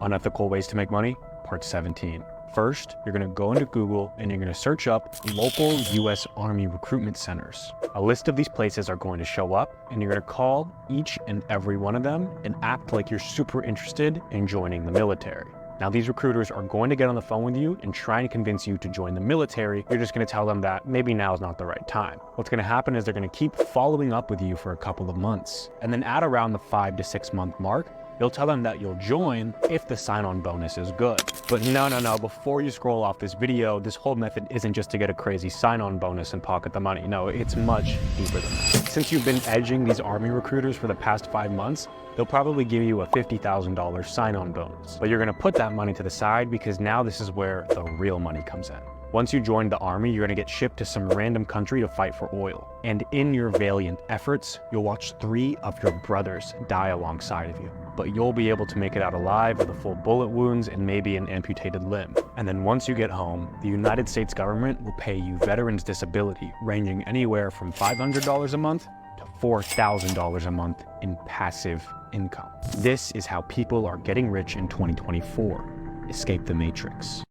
Unethical ways to make money, part 17. First, you're going to go into Google and you're going to search up local US Army recruitment centers. A list of these places are going to show up and you're going to call each and every one of them and act like you're super interested in joining the military. Now, these recruiters are going to get on the phone with you and try and convince you to join the military. You're just going to tell them that maybe now is not the right time. What's going to happen is they're going to keep following up with you for a couple of months. And then at around the 5 to 6 month mark, you'll tell them that you'll join if the sign-on bonus is good. But no, before you scroll off this video, this whole method isn't just to get a crazy sign-on bonus and pocket the money. No, it's much deeper than that. Since you've been edging these Army recruiters for the past 5 months, they'll probably give you a $50,000 sign-on bonus. But you're gonna put that money to the side because now this is where the real money comes in. Once you join the Army, you're gonna get shipped to some random country to fight for oil. And in your valiant efforts, you'll watch 3 of your brothers die alongside of you. But you'll be able to make it out alive with a full bullet wounds and maybe an amputated limb. And then once you get home, the United States government will pay you veterans disability ranging anywhere from $500 a month to $4,000 a month in passive income. This is how people are getting rich in 2024. Escape the matrix.